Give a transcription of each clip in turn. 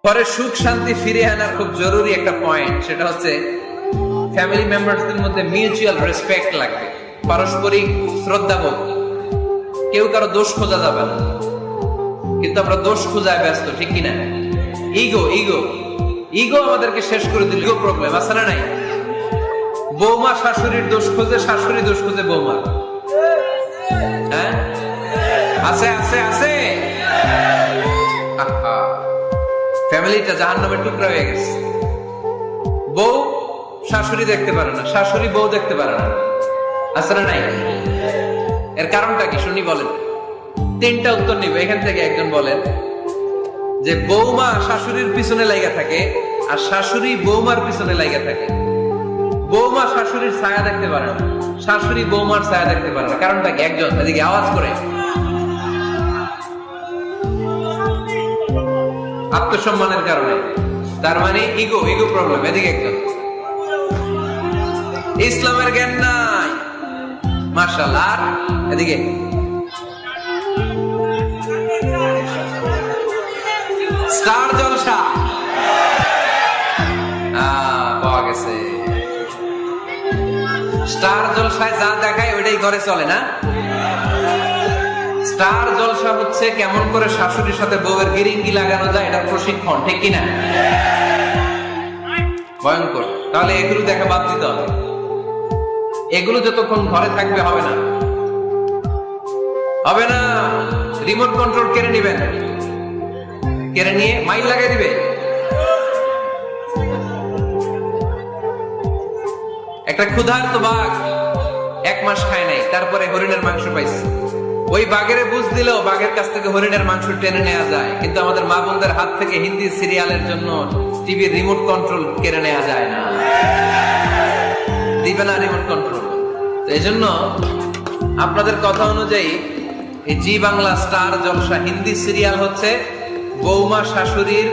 পরে সুখ শান্তি ফিরে আনার খুব জরুরি একটা পয়েন্ট, সেটা হচ্ছে ফ্যামিলি মেম্বারসদের মধ্যে মিউচুয়াল রেসপেক্ট লাগবে, পারস্পরিক শ্রদ্ধাবোধ। কেউ কারো দোষ খোঁজা যাবে না, কিন্তু আমরা দোষ খোঁজায় ব্যস্ত, ঠিক কিনা? ইগো ইগো ইগো আমাদেরকে শেষ করে দিল। ইগো প্রবলেম আছে না নাই? বৌমা শাশুড়ির দোষ খোঁজে, শাশুড়ি দোষ খোঁজে বৌমা। হ্যাঁ, আছে আছে আছে। ফ্যামিলিটা জাহান্নামের টুকরা হয়ে গেছে। বউ শাশুড়ি দেখতে পারে না, শাশুড়ি বউ দেখতে পারে না, আছে না নাই? এর কারণটা কি শুনি, বলেন। তিনটা উত্তর নিব এখান থেকে। একজন বলেন যে বৌমা শাশুড়ির পিছনে লাগা থাকে, আর শাশুড়ি বৌমার পিছনে লাগা থাকে। বৌমা শাশুড়ির ছায়া দেখতে পারে না, শাশুড়ি বৌমার ছায়া দেখতে পারে না। কারণটা কি? একজন এদিকে আওয়াজ করে। আত্মসম্মানের কারণে। তার মানে ইগো ইগো প্রবলেম। এদিকে একজন। ইসলামের জ্ঞান নাই, মাশাআল্লাহ। আর এদিকে স্টার জলসা পাওয়া গেছে। স্টার জলসায় যা দেখায় ওইটাই ঘরে চলে না। স্টার জলসা হচ্ছে কেমন করে শাশুড়ির সাথে বউয়ের গিরিঙ্গি লাগানো যায়, এটা প্রশিক্ষণ, ঠিক কিনা? ভয়ঙ্কর। তাহলে এগুলো দেখা বাদ দিতে হবে। এগুলো যতক্ষণ ঘরে থাকবে হবে না, হবে না। রিমোট কন্ট্রোল কেড়ে নিবেন, কেড়ে নিয়ে মাইল লাগাই দিবে। একটা ক্ষুধার্ত বাঘ 1 মাস খায় নাই, তারপরে হরিণের মাংস পাইছে। ওই বাঘের বুঝ দিলেও বাঘের কাছ থেকে হরিণের মাংস টেনে নেওয়া যায়, কিন্তু আমাদের মা বোনদের হাত থেকে হিন্দি সিরিয়ালের জন্য টিভির রিমোট কন্ট্রোল কেড়ে নেওয়া যায় না। দিবে না রিমোট কন্ট্রোল। তো এই জন্য আপনাদের কথা অনুযায়ী এই জি বাংলা স্টার জলসা হিন্দি সিরিয়াল হচ্ছে বৌমা শাশুড়ির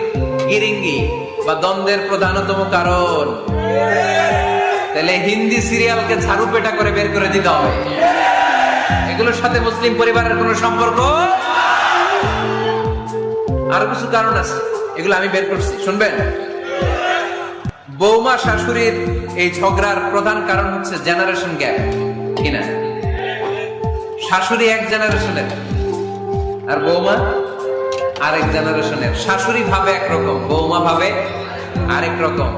গিরিঙ্গি বা দ্বন্দ্বের প্রধানতম কারণ। তাহলে হিন্দি সিরিয়ালকে ঝাড়ু পেটা করে বের করে দিতে হবে। এগুলোর সাথে মুসলিম পরিবারের কোন সম্পর্ক। আরো কিছু কারণ আছে, এগুলো আমি বের করছি, শুনবেন। বৌমা শাশুড়ির এই ঝগড়ার প্রধান কারণ হচ্ছে জেনারেশন গ্যাপ, কিনা? শাশুড়ি এক জেনারেশনের আর বৌমা আরেক জেনারেশনের। শাশুড়ি ভাবে একরকম, বৌমা ভাবে আরেক রকম।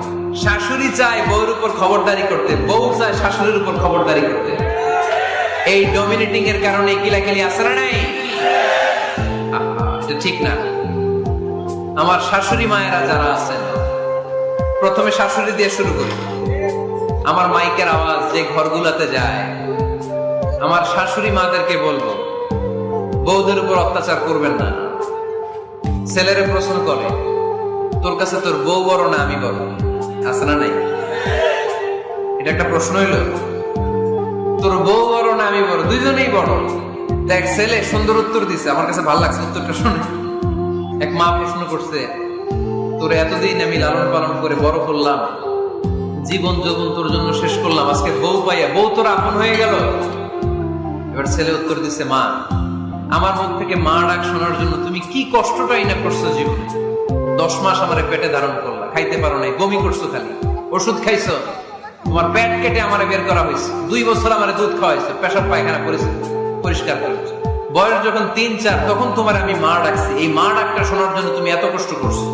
শাশুড়ি চায় বউর উপর খবরদারি করতে, বউ চায় শাশুড়ির উপর খবরদারি করতে। এই ডমিনেটিং এর কারণে কিলাকিলি আসে না নাই? এটা ঠিক না। আমার শাশুড়ি মায়েরা যারা আছেন, প্রথমে শাশুড়ি দিয়ে শুরু করি। আমার মাইকের আওয়াজ যে ঘরগুলোতে যায়, আমার শাশুড়ি মাদেরকে বলবো, বউদের উপর অত্যাচার করবেন না। ছেলেরে প্রশ্ন করে, তোর কাছে তোর বউ বড় না আমি বড়? আছে না নাই? এটা একটা প্রশ্ন হইল। তোর বউ বড় না আমি বড়? দুইজনেই বড়। দেখ, ছেলে সুন্দর উত্তর দিছে, আমার কাছে ভালো লাগছে উত্তরটা শুনে। এক মা প্রশ্ন করছে, তোর এতদিন আমি লালন পালন করে বড় করলাম, জীবন যৌবন তোর জন্য শেষ করলাম, আজকে বউ পাইয়া বউ তোর আপন হয়ে গেল। এবার ছেলে উত্তর দিছে, মা, আমার মুখ থেকে মা ডাক শোনার জন্য তুমি কি কষ্টটাই না করছো জীবনে। 10 মাস আমার পেটে ধারণ করলা, খাইতে পারো নাই, বমি করছো, খালি ওষুধ খাইছো, তোমার পেট কেটে আমার বের করা হয়েছে। 2 বছর আমার দুধ খাওয়াইছো, পেশাব পায়খানা পরিষ্কার করেছো। বয়স যখন 3-4 তখন তোমার আমি মা ডাকছি। এই মা ডাকটা শোনার জন্য তুমি এত কষ্ট করছো।